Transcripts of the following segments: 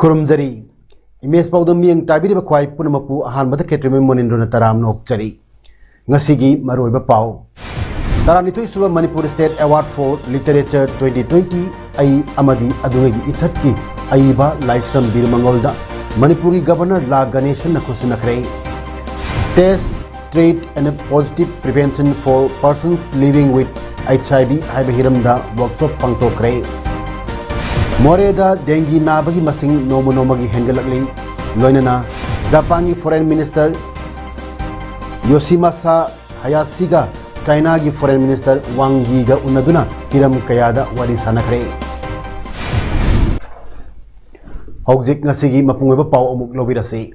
खुरुमजरी image पाउदम मियंग ताबिरिबा ख्वाई पुनमपु अहानबद खेत्रिमे मोनिंद्रना तराम नोकचरी ngasi maroiba pau taranithoi suba Manipur State Award for Literature 2020 ai amadi adungi ithat ki aiba laisam birmangolda Manipuri Governor La Ganeshan na khusinakre test treat and positive prevention for persons living with HIV haibahiramda workshop pangtokre Moreda dengue nabagi masing nomo-nomagi hengalakli loinana Japan Foreign Minister Yoshimasa Hayashi ga China gi Foreign Minister Wang Yi ga unaduna hiram kayada wari sanakre Hogjik ngasigi mapungoiba pau amuk lobirasi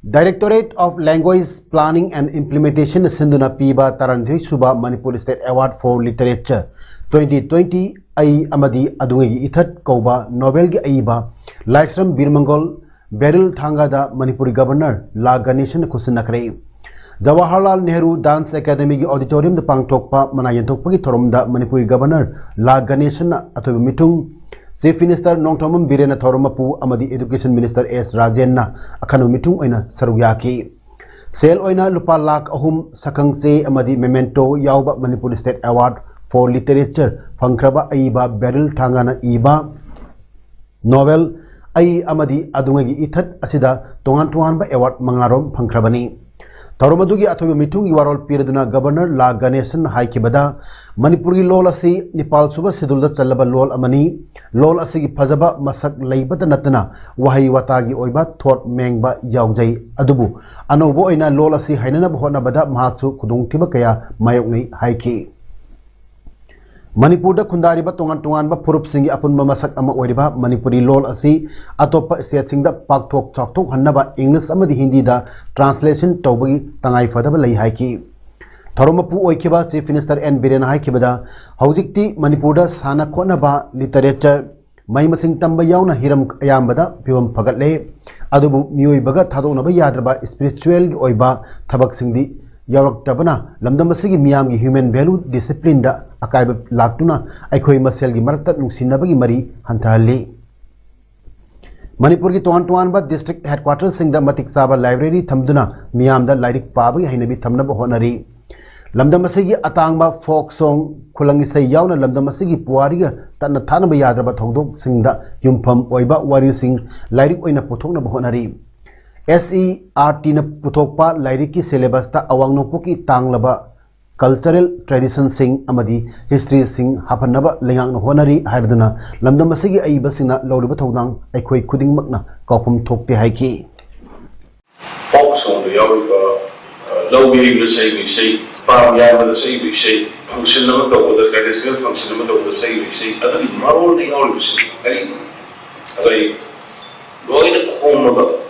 Directorate of Language Planning and Implementation sinduna piba taranthi suba Manipur State Award for Literature 2020 ai amadi adungi ithat kauba Nobel gi aiba Laisram Birmangol Beryl Thanga da Manipuri Governor La Ganeshan khusinakre Jawaharlal Nehru Dance Academy gi auditorium da pangthokpa manayanthokpa gi thoromda Manipuri Governor La Ganeshan athob mitung Chief Minister Nongthomam Birena Thoromapu amadi Education Minister S Rajen na akhanu mitung oina saruyaki sel oina lupa lakh ahum sakangse amadi memento yauba Manipur State Award for Literature Fankraba aiba Beryl Thangana iba novel ai amadi adungagi ithat asida tongan ba award mangarom phankrabani Tharomadugi athobi mitung warol piraduna Governor La Ganeshan haikibada Manipuri lol asi Nepal suba schedule da chalaba lol amani lol asigi phajaba masak leibata natana wahai watagi oiba thot mengba yaujai adubu anobo oina lol asi hainana bhona bada mahaksu khudungtiba kaya mayoknei haiki Manipur da khundariba tongan ba furup singi apunba masak ama oiriba Manipuri lol asi atopa state singda pakthok chakthok hannaba English amadi Hindi da translation tawbagi tangai fadaba lai haiki Tharomapu oikiba Chief Minister N Birena haikibada haujikti Manipur da sana khonaba literature mai masing tamba yauna hiram ayambada piwam phagatle adubu mioibaga thadonaba yadraba spiritual gi oiba thabak singdi yauraktabana lamdam asigi miyam gi human value discipline da akaiba laktuna aikhoi masel gi marakta nungsinabagi mari hantahali Manipur gi toan ba district headquarters singda matik saba library thamduna miyam da lairik pabagi hainabi thamnaba honari lamdam asigi atangba folk song khulangi sai yauna lamdam asigi puariga tanna thanaba yadraba thodok singda yumpham oiba wari sing lairik oina puthokna honari SERT na puthokpa lairiki syllabus ta awangnopuki tanglaba cultural tradition sing amadi history sing hapanaba lengang honari haiduna lamdam asigi aiba singna lawriba thodang aikhoi khuding makna kaupum thokte haiki folk song the yawiba lawbi the say pam yaba the say function nama to the traditional function nama to the say adani marol the yawiba ai adai loina khomaba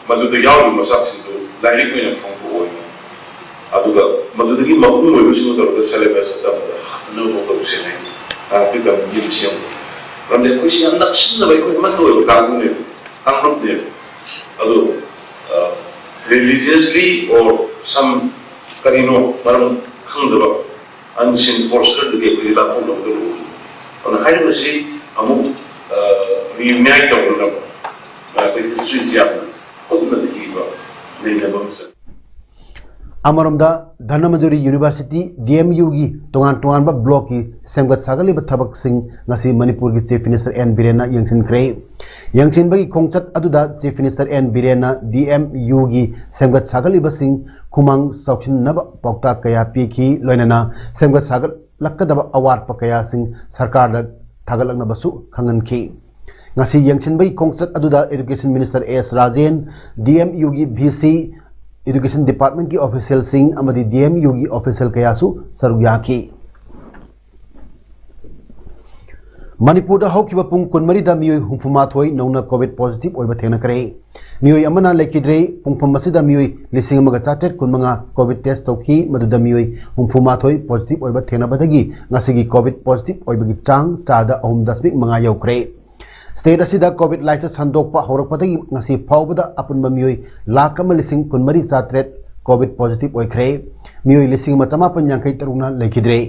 Maduda yawi masak situ lairik mina fongko oi aduga madudagi magum oi bisu to syllabus ta no ko usine kita jidisiam ramde kuisi anak sinna bai ko matu oi kangun ne kangun ne adu religiously or some karino maram khangdaba unseen force de ke la ko no do on haide si amu reunite to no ba ko history ya Amaramda Dhanamajori University DMU gi tongan ba block ki semgat sagali ba thabak sing ngasi Manipur gi Chief Minister N Birena yangsin kre yangsin bagi khongchat aduda Chief Minister N Birena DMU gi semgat sagali ba sing khumang saukhin naba pokta kaya pi ki loinana semgat sagal lakkadaba award pa kaya sing sarkar da thagalakna basu khangan ki ngasi yangsin bai khongchat aduda Education Minister S Rajen DMU gi VC Education Department ki official sing amadi DMU gi official kayasu saruyaki Manipur हौखिबा पुंग कुनमरीदा मियोय हुंफुमाथोय नौना covid positive ओइबा थेनकरे मियोय अमना लेखिद्रे पुंगफम मसिदा मियोय लिसिंग अमगा चाटेट कुनमंगा कोविड टेस्ट तौखी मदुदा मियोय हुंफुमाथोय पॉजिटिव ओइबा थेनबदगी ngasi कोविड पॉजिटिव ओइबगी चांग चादा 3.5 यौखरे स्टेट असिदा कोविड लाइसेंस संदोकपा हौरकपदगी ngasi फावबदा अपुनबा मियोय लाख अमा लिसिंग कुनमरी चाटेट कोविड पॉजिटिव ओइखरे मियोय लिसिंग अमा चमापन यांखै तरुना लेखिद्रे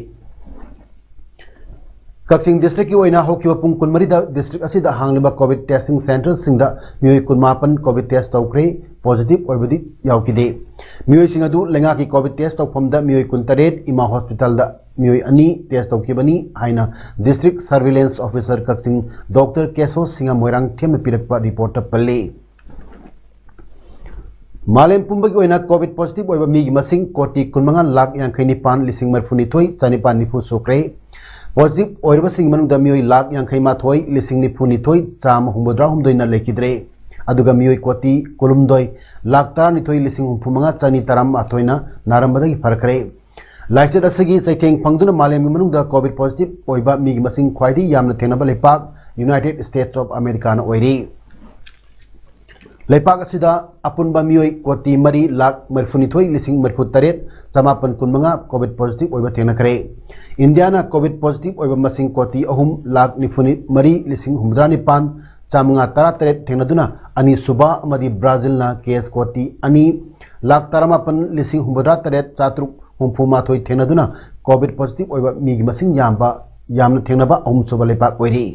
कक्सिंग डिस्ट्रिक्ट की ओइना होकिबा पुंग कुनमरीदा डिस्ट्रिक्ट असिदा हांगलिबा कोविड टेस्टिंग सेंटर्स सिंगदा मियोय कुनमापन कोविड टेस्ट तौखरे पॉजिटिव ओइबदी यावकिदे मियोय सिंग अदु लेंगा की कोविड टेस्ट तौफमदा मियोय कुनतरेट इमा हॉस्पिटल दा मियोय अनि टेस्ट तौकिबनी हाइना district surveillance officer Kakching doctor Keshav Singh Moirangthem पिरकपा रिपोर्ट पल्ले मालेम पुंबगी ओइना कोविड पॉजिटिव ओइबा मिगी मसिंग कोटी 19,59,494 सुक्रे पॉजिटिव ओइरबसिंग मनुदा मियोय लाख 52,000 चाम हुमद्रा हुमदोइना लेखिद्रे अदुगा मियोय कोटी कुलुमदोय लाख 12,5,418 नारंबदगी फरकरे लाइचत असगी सैथेंग फंगदुना मालेम मनुदा कोविड पॉजिटिव ओइबा मिगी मसिंग ख्वाइदी यामना थेनबा लेपाक यूनाइटेड स्टेट्स ऑफ अमेरिका ना ओइरी लेपाक असिदा अपुनबा मियोय कोटी 3,42,000 चमापन कुनमंगा कोविड पॉजिटिव ओइबा थेनखरे इंडिया ना कोविड पॉजिटिव ओइबा मसिंग कोटी 3,93,959 चामंगा 13 थेनदुना अनि सुबा अमदी ब्राजील ना केस कोटी 2,13,963 थेनदुना कोविड पॉजिटिव ओइबा मिगी मसिंग यामना थेनबा अहुम सुबा लेपाक ओइरी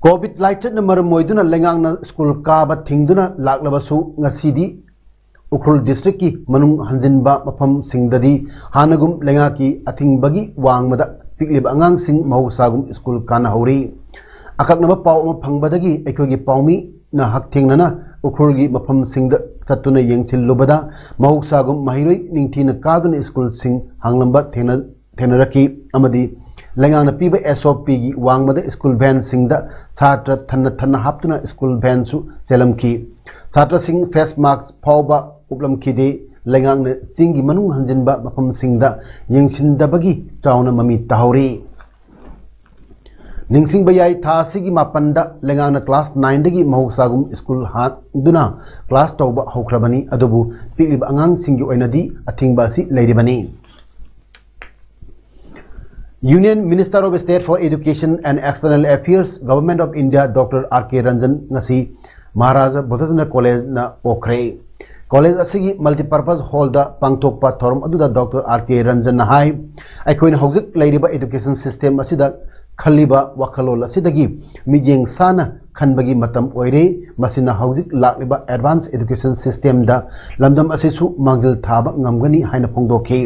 कोविड लाइचत मरम मोइदुना लेंगांगना स्कूल काबा थिंगदुना लाक्लबसु ngasiदी उखरुल डिस्ट्रिक्ट की मनुंग हंजिनबा मफम सिंगददी हानगुम लेंगा की अथिंगबगी वांगमदा पिकलिब अंगांग सिंग महौसागुम स्कूल काना हौरी अककनबा पाव अमा फंगबदगी एखोगी पावमी ना हकथेंगना उखरुलगी मफम सिंगद चतुना येंगसिलुबदा महौसागुम महिरोई निंगथीना कादुना स्कूल सिंग हांगलंबा थेनरकी अमदी लेंगांगना पीबा एसओपी की वांगमदा स्कूल वैन सिंगदा छात्र थन्ना हापतुना स्कूल वैन सु चेलमकी छात्र सिंग फेस मास्क फावबा उपलमखिदे लेंगांगना चिंगी मनुंग हंजिनबा मफम सिंगदा येंगसिनदबगी चावना ममी तहौरी निंगसिंग बयाई थासिगी मापंदा लेंगांगना क्लास 9 दगी महौसागुम स्कूल हादुना क्लास तौबा हौख्रबनी अदुबु पिकलिबा अंगांग सिंगी ओइनदी अथिंगबा असि लेरिबनी Union Minister of State for Education and External Affairs, Government of India, Dr. R.K. Ranjan ngasi Maharaja Bodhana College na okre. College asigi multipurpose hall da pangthokpa thorum aduda Dr. R.K. Ranjan na hai aikoina hojik leiriba education system asida khaliba wakhalol asidagi mijeng sana khanbagi matam oire masina hojik lakliba advanced education system da lamdam asisu mangjil thaba ngamgani haina phongdokhe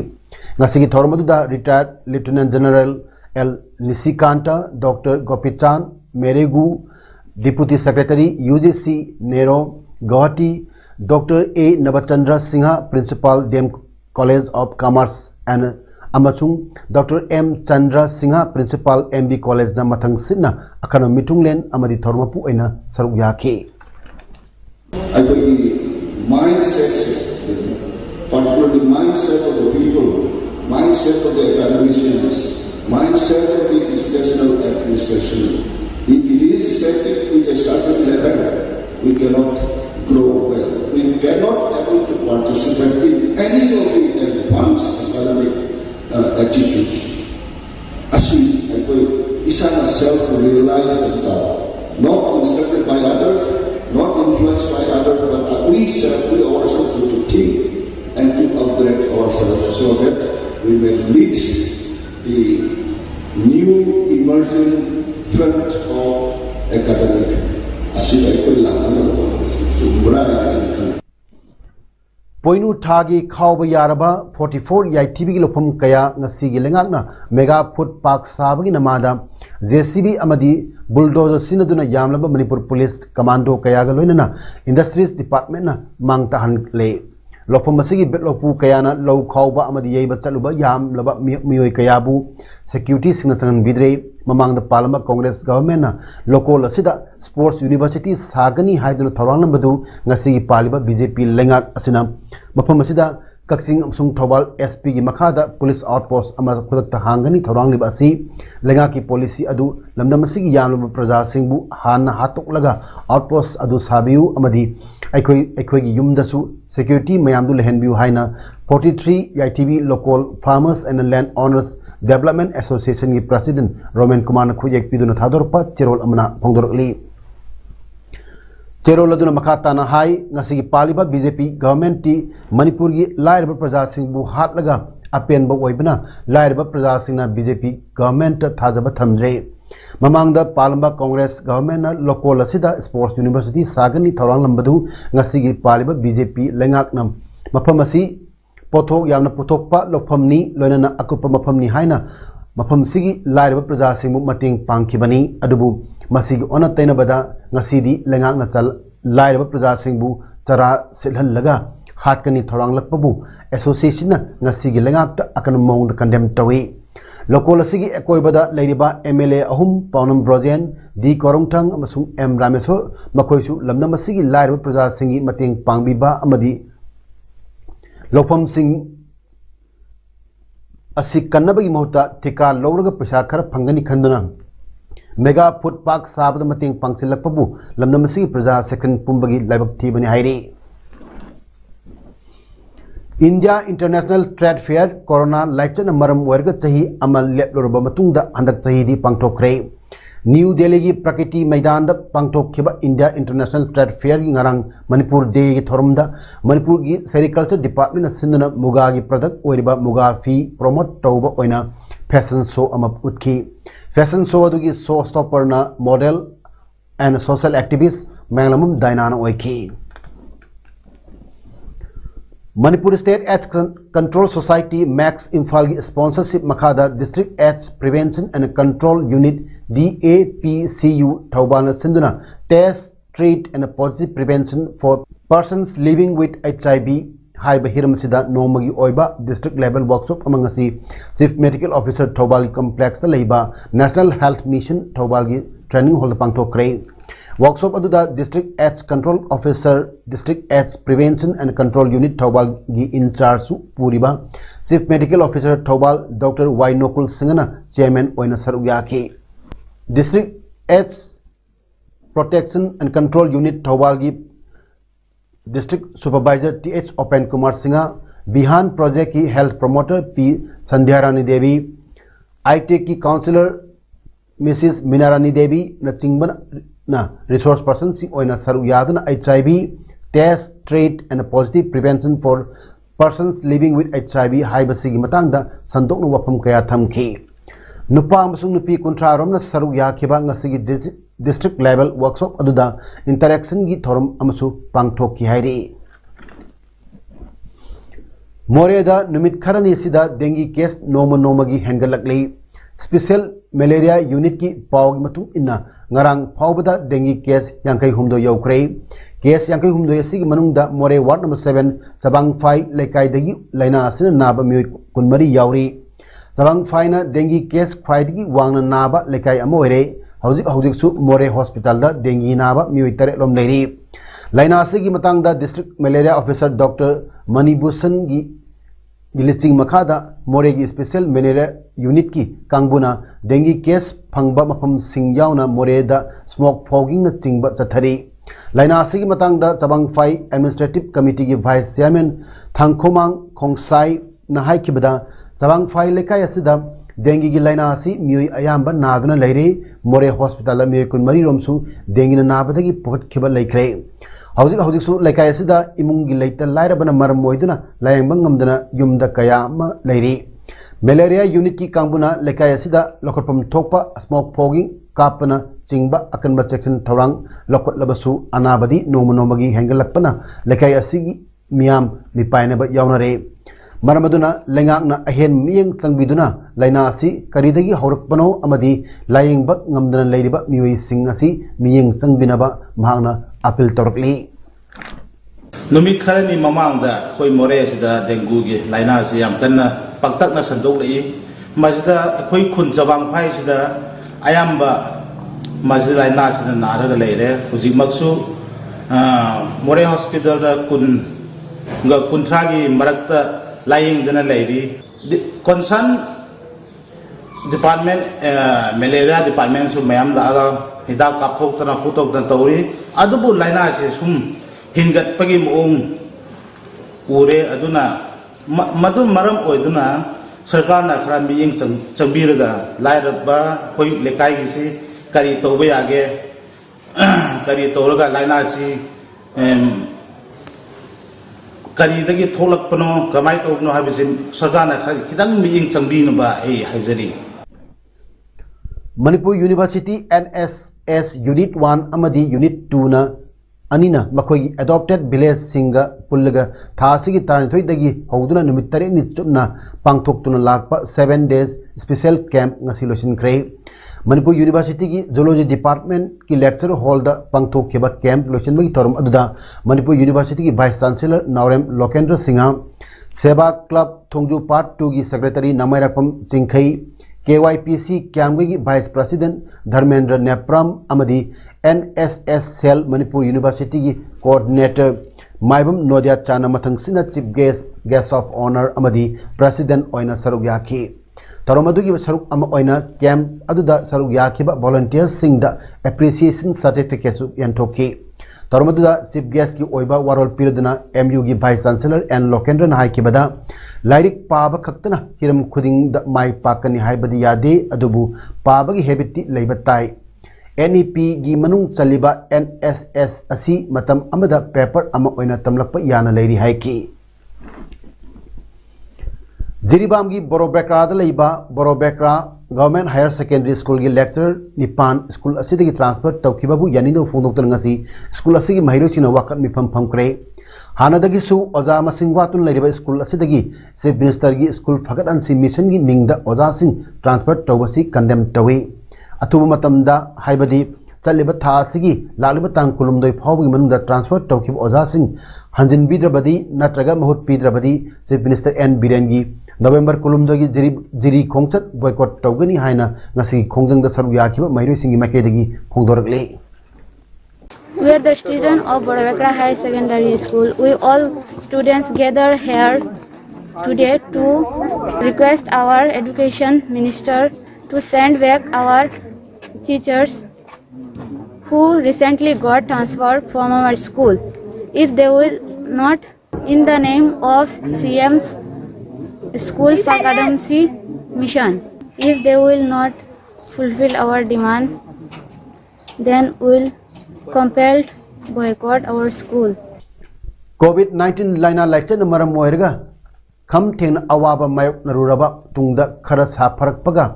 ngasi thormaduda retired Lieutenant General L. Nisikanta, Dr. Gopichan Meregu, Deputy Secretary UGC Nero Guwahati, Dr. A. Nabachandra Singha, Principal DM College of Commerce and Amachung, Dr. M. Chandra Singha, Principal MB College na mathang sinna akano mitunglen amadi thormapu aina saruk yake. Mindset, particularly mindset of the people, mindset of the academicians, mindset of the educational administration. If it is static with a certain level, we cannot grow well. We cannot able to participate in any of the advanced academic attitudes. Actually, isana self-realized not instructed by others, not influenced by others, but we ourselves to think and to upgrade ourselves so that we will lead the new emerging front of academic. Poinu Tagi Kauba Yaraba 44 Yaitibi Lopum Kaya Nasigi Lengagna Mega Food Park Sabagi Namada JCB Amadi Bulldozer Sinaduna Yamlaba Manipur Police Commando Kayagaloina Industries Department na Mangtahan Le Lopum Masigi Betlopu Kayana Low Kauba Amadi Yaba Chaluba Yam Laba Miyoi Kayabu Security Sinasan Bidre Mamang the Palama Congress Government na Local Asida Sports University Sagani Haidul Thoran Badu Nasi Paliba BJP Lengak Asinam Mapam Asida Kaksing amsung Thobal SP gi makhada police outpost ama khudakta hangani thorang liba asi lenga ki policy adu lamdam asigi yamlaba praja singbu han hatoklaga outpost adu sabiu amadi aikhoi gi yumdasu security mayamdu lehenbiu haina 43 YTV local farmers and land owners development association gi president Roman Kumar na khujek piduna thadorpa cherol amna phongdorli Cherol aduna makata na hai ngasi paliba BJP government ti Manipur gi lairba praja singbu hatlaga apenba oibna lairba praja singna BJP government thajaba thamjre mamangda palamba Congress government na local asida sports university sagani thorang lambadu ngasi gi paliba BJP lengak nam mafam asi pothok yamna puthokpa lokphamni loinana akupa mafamni haina mafam sigi lairba praja singbu mating pangkhibani adubu masigi ona taina bada ngasidi lengak na chal lairaba praja singbu chara silhal laga hatkani thorang lakpabu association na ngasigi lengak ta akan mong da condemn tawi local asigi ekoi bada leiriba MLA ahum paunam brojen di korongthang amasung M Rameswar makoisu lamna masigi lairaba praja singi mating pangbiba amadi lokpham sing asi kannabagi mahuta thika lowraga paisa khara phangani khanduna Mega food park sabda mating pangsilakpabu lamnamasi praja second pumbagi laibak thibani hairi India International Trade Fair Corona Laikchana maram warga chahi amal leplorba matungda handak chahi di pangthokre New Delhi gi Prakriti Maidan da pangthokhiba India International Trade Fair gi ngarang Manipur Day gi thorumda Manipur gi Sericulture Department na sinduna muga gi product oiriba muga fi promote tawba oina fashion show ama utkhi fashion show adugi showstopper na model and social activist manglamum dainana oikhi Manipur State AIDS Control Society Max Imphal sponsorship makhada District AIDS Prevention and Control Unit DAPCU Thawbal sinduna test treat and positive prevention for persons living with HIV Haiba Hiram Sida Nomagi Oiba District Level Workshop among asi Chief Medical Officer Thawbal Complex Leiba National Health Mission Thawbal Training Hall Pangthokre Workshop aduda District AIDS Control Officer District AIDS Prevention and Control Unit Thawbal gi in charge su puriba Chief Medical Officer Thawbal Dr. Y Nokul Singana Chairman oina saruyaki District AIDS Protection and Control Unit Thawbal gi District Supervisor TH Open Kumar Singha Bihan Project की Health Promoter P Sandhya Rani Devi ITEC की Counselor Mrs Meena Rani Devi na chingban na resource person si oina saru yadna HIV test treat and positive prevention for persons living with HIV haiba sigi matangda sandoknu wafam kaya thamki nupa amasung nupi kuntra romna saru yakhiba ngasigi district level workshop aduda interaction gi thorum amasu pangthok ki hairi Moreda numit kharani sida dengue case noma gi hengalakli special malaria unit ki paw gi matu inna ngarang phawbada dengue case yankai humdo yaukre case yankai humdo yasi gi manungda more ward number 7 sabang 5 lekai dagi laina asina naba mi kunmari yauri sabang 5 na dengue case khwaidigi wangna naba lekai amoire Hauzik su More Hospital da dengue naba miwi tare lom leiri laina asigi matangda District Malaria Officer Dr. Manibhusan gi listing makhada More gi Special Malaria Unit ki kangbuna dengue case phangba mafam singyauna More da smoke fogging na stingba chathari laina asigi matangda Chabang Phai Administrative Committee gi Vice Chairman Thangkhomang Khongsai na haikibada Chabang Phai lekai asida dengue gi laina asi mioi ayamba naduna leire More Hospital mi kunmari romsu dengue nabadagi pokat khiba laikre hauzik su lekai asida imung gi leita laira bana maram moiduna layang bangamdana yumda kaya ma leiri malaria unit ki kangbuna lekai asida lokorpam thokpa smoke fogging kapana chingba akanba section thorang lokot labasu anabadi nomagi hengalakpana lekai asigi miam mipaina ba yaunare Maramaduna lengakna ahen miyeng changbiduna laina asi karidagi haurakpano amadi layeng bak ngamdana leiriba miwi sing asi miyeng changbinaba mahangna appeal torkli Numit kharani mamangda khoi more sida dengue gi laina asi yam kanna paktakna sandok lei majda khoi khun jawang phai sida ayamba majda laina sida nara leire hujik maksu more hospital da kun कुंथ्रा की मरक्त लाइंगदना लेरी concern department malaria department सु ma'am लागा हिदा काफोक्तना फुटोक्तना तौरी अदुबु लाइना से सुम हिंगतपगी मोंग उरे अदुना मधु मरम ओइदुना सरकार ना खरा मियिंग चंबीरगा लाइरबा कोई लेकाई गिसी करी तौबे आगे करी तौरगा लाइना सी करीदगी थोलकपनो कमाई तौबनो हाबिसि सरकार ना खरा खिदंग मियिंग चंबीनबा ए हाइजरी मणिपुर यूनिवर्सिटी NSS यूनिट 1 अमदी यूनिट 2 ना अनिना मखोई एडॉप्टेड विलेज सिंगा पुल्लगा थासिगी तारनिथोइदगी हौदुना नुमित 3 नि चुपना पांगथोक्तुना लाकपा 7 डेज स्पेशल कैंप ngasi लोसिनख्रे मणिपुर यूनिवर्सिटी की जूलॉजी डिपार्टमेंट की लेक्चर हॉल दा पांगथोक्केबा कैंप लोसिनबगी तोरम अदुदा मणिपुर यूनिवर्सिटी की vice chancellor Naorem Lokendra Singh Seva club Thongju part 2 की secretary Nameirakpam Chingkhei KYPC camp की वाइस प्रेसिडेंट धर्मेंद्र नेप्रम अमदी NSS सेल मणिपुर यूनिवर्सिटी की कोऑर्डिनेटर माइबम नोदिया चाना मथंगसिना चीफ गेस्ट ऑफ ऑनर अमदी प्रेसिडेंट ओइना सरुक याखी तरोमदुगी सरुक अम ओइना कैंप अदुदा सरुक याखिबा वॉलंटियर्स सिंगदा एप्रिसिएशन सर्टिफिकेट सु यंथोकी तरोमदुदा चीफ गेस्ट की ओइबा वारोल पिरदना MU की वाइस चांसलर एन लोकेंद्र नाहाइकिबदा लाइरिक पाब खक्तना हिरम खुदिंग द माई पाकनी हाइबदी यादे अदुबु पाबगी हैबिटी लैबा ताई NEP की मनुंग चलिबा NSS असी मतम अमदा पेपर अमा ओइना तमलकपा याना लैरी हाइकी जिरीबाम की बोरोबेक्रा लैबा Borobekra government higher secondary school की लेक्चरर निपान स्कूल असिदगी ट्रांसफर तौखिबाबु यानिदो फोंदोक्तन ngasi स्कूल असिगी महिरोसिना वाकत मिफम फमक्रे हानादगिसु ओजा मसिंग वातुन लैरिबा स्कूल असिदगी चीफ मिनिस्टर की स्कूल फगत अंसी मिशन की मिंगदा ओजा सिंह ट्रांसफर तौबसी कंडेम तवे अथुब मतमदा हाइबदी चलिबा थासिगी लालिबा तांग कुलुमदोय फावगी मनुंदा ट्रांसफर तौखिब ओजा सिंह हंजिन बिद्रबदी नत्रगा महूत पिद्रबदी चीफ मिनिस्टर N बिरेनगी नवंबर कुलुमदोगी जिरी खोंगचत बॉयकॉट तौगनी हाइना ngasi खोंगजंगदा सरुक याखिबा मैरोसिंगी माइकेदगी फोंदोरकले We are the students of Borobekra High Secondary School. We all students gather here today to request our education minister to send back our teachers who recently got transferred from our school. If they will not, in the name of CM's school faculty mission, if they will not fulfill our demand, then we will compelled boycott our school. COVID-19 लाइना लाइचन मरम ओइरगा खम then अवाबा मायक नरुरबा तुंगदा खरा सा फरकपगा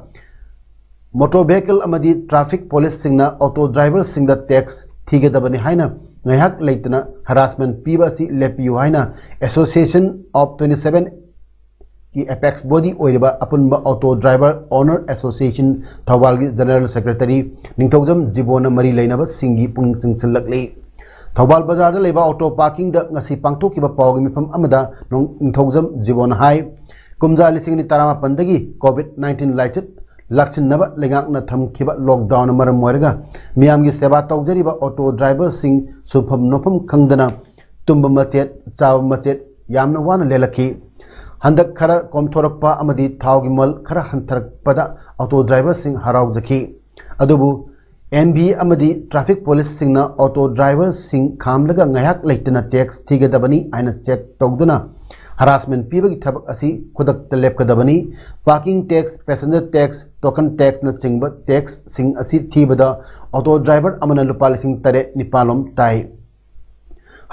motor vehicle अमदी traffic police सिंगना ऑटो ड्राइवर सिंगदा टैक्स थीगदबनी हाइना ngayhak leitna harassment piba si lepiu haina Association of 27 की एपेक्स बॉडी ओइरबा अपुनबा auto driver owner association Thoubal की जनरल सेक्रेटरी निंगथौजम जिबोना मरी लैनबा सिंगी पुंग सिंगसिलकले थौबाल बाजार लेबा ऑटो पार्किंग द ngasi पांगथोकिबा पावगी मिफम अमदा निंगथौजम जिबोना हाई कुमजा लिसिंगनि तारामा पंदगी कोविड-19 लाइचत लक्षिनबा लेगांगना थमखिबा लॉकडाउन मरम मोरगा मियामगी सेवा तौजरिबा ऑटो ड्राइवर सिंग सुफम नोफम खंगदना तुम्ब मचेत चाव मचेत यामना वाना लेलखी हंदक खरा कोमथोरकपा अमदी थावगी मल खरा हंथरकपदा ऑटो ड्राइवर सिंह हरावजखी अदुबु MB अमदी ट्रैफिक पुलिस सिंगना ऑटो ड्राइवर सिंह खामलगा ngayhak लेटना टैक्स थीगदबनी आइना चेक तौदुना हरासमेंट पीबगी थबक असि खुदक लेपकदबनी parking tax passenger tax token tax न चिंग टैक्स सिंग असि थीबदा ऑटो ड्राइवर अमना लुपा लिसिंग 3 निपालम ताई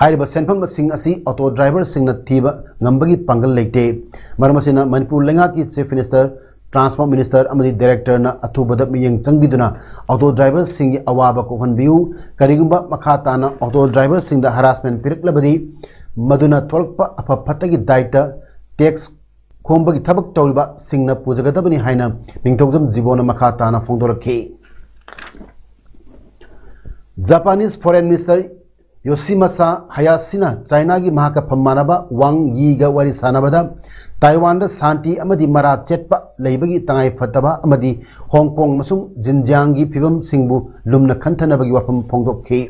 हाइरिबा सेनफम सिंग असि ऑटो ड्राइवर सिंग न थीबा ngambagi pangal leite marmasina manipur lenga की चीफ मिनिस्टर ट्रांसपोर्ट मिनिस्टर अमदी डायरेक्टर न अथुबद मियंग चंगबिदुना ऑटो ड्राइवर सिंग अवाबा को हनबियु करिगुंबा मखाताना ऑटो ड्राइवर सिंग द हरासमेंट पिरकलबदी मदुना थोलप अफफतगी दायित्व टैक्स खोंबगी थबक तौरिबा सिंगना पुजगदबनी हाइना निंगथौजम जिबोना मखाताना फोंदोरखी जापानीज फॉरेन मिनिस्टर योशिमासा हायाशिना चाइना की महाका फम्मानबा वांग यीगा वारी सानबदा ताइवान शांति अमदी मरा चेटपा लेबगी तंगाई फतबा अमदी हांगकांग मसुंग जिनजियांग की फिबम सिंगबु लुमना खंथनबगी वफम फोंदोखी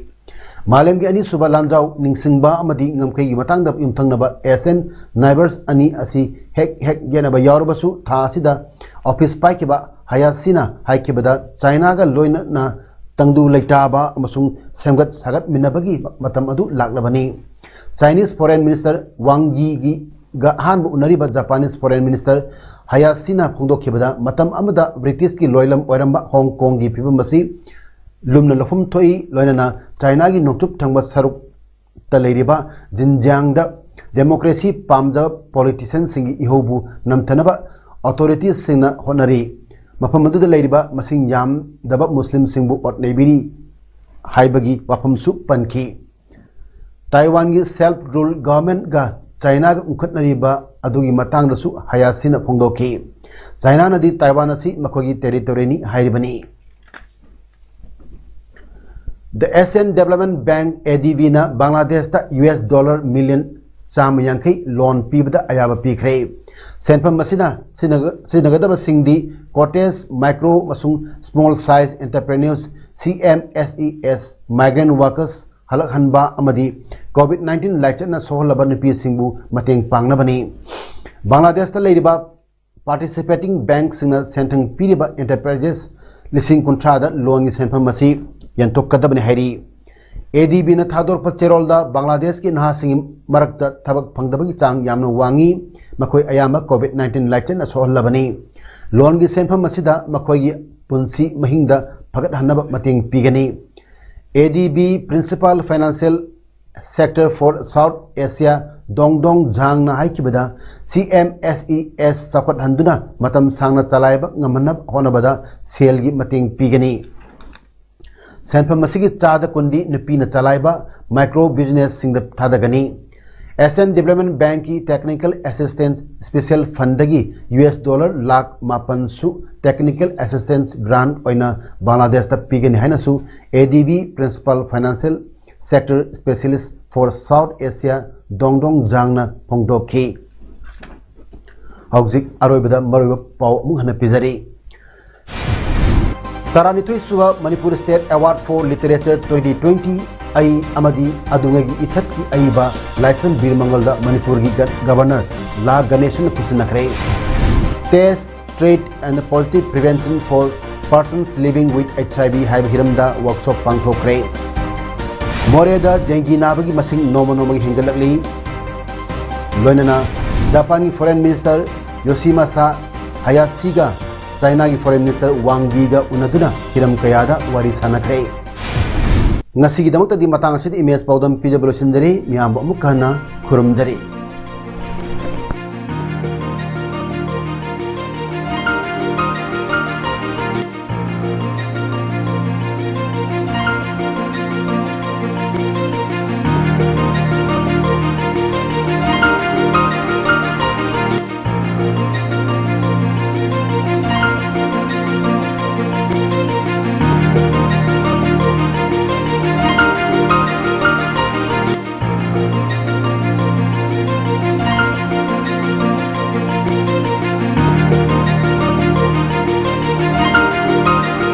मालेम के अनी सुबा लांजाव निंगसिंगबा अमदी ngमखै gi matang da yumthangnaba SN Neighbors ani asi hek yenaba yaurbasu tha asida office paikiba Hayasina haikibada China ga loina na tangdu leitaba amasung semgat sagat minabagi matam adu laklabani Chinese Foreign Minister Wang Yi gi ga han bu unariba Japanese Foreign Minister Hayasina phongdokhibada matam amada British ki loilam oiramba Hong Kong gi phibam basi lumna lafum thoi loinana China gi nokchup thangba saruk taleiriba Xinjiang da democracy pamja politicians singi ihobu namthanaba authorities singna honari mafam adu da leiriba masing yam daba muslim singbu otnebiri haibagi wafam su panki Taiwan gi self rule government ga China ga unkhatnariba adugi matang da su Hayasina phongdoki China na di Taiwan asi makogi territory ni hairibani The ASEAN Development Bank ADB na Bangladesh ta US dollar million chamayangkai loan pibada ayaba pikre senpam masina sinagadaba singdi cottage micro masung small size entrepreneurs CMSES migrant workers halak hanba amadi COVID-19 laichana sohlaba nupi singbu mateng pangnabani Bangladesh ta leiriba participating banks singna sentang piriba enterprises lising kontrada loan gi senpam masi yantok kadabani hairi ADB na thador pacherol da Bangladesh ki naha sing marakta thabak phangdabagi chang yamna wangi makoi ayama COVID-19 laichen asohlabani loan gi senpham masida makoi gi punsi mahingda phagat hanaba mating pigani ADB Principal Financial Sector for South Asia Dongdong Jang na haikibada CMSES sapat handuna matam sangna chalaiba ngamanab honabada sel gi mating pigani senpam masigi chada kundi nupina chalaiba micro business sing the thadagani ASEAN Development Bank ki technical assistance special fund dagi US dollar lakh mapan su technical assistance grant oina Bangladesh ta pigani haina su ADB Principal Financial Sector Specialist for South Asia Dongdong Jangna phongdokhi hauzik aroibada maroiba pau mu hana pizari Taranithui Suba Manipur State Award for Literature 2020 ai amadi adungagi ithat ki aiba Laisen Birmangal da Manipur gi Governor La Ganeshan Kusinakre Test, Treat and Positive Prevention for Persons Living with HIV Hiv Hiramda workshop pangthokre Moreda Dengi Nabagi Masing Nomagi Hingalakli Loinana Japan Foreign Minister Yoshimasa Hayashiga China ki Foreign Minister Wang Yi ga unaduna hiram kayada wari sanakre ngasi gi damakta di matang asid image pawdam pijablo sinjari miyam amuk kana khurumjari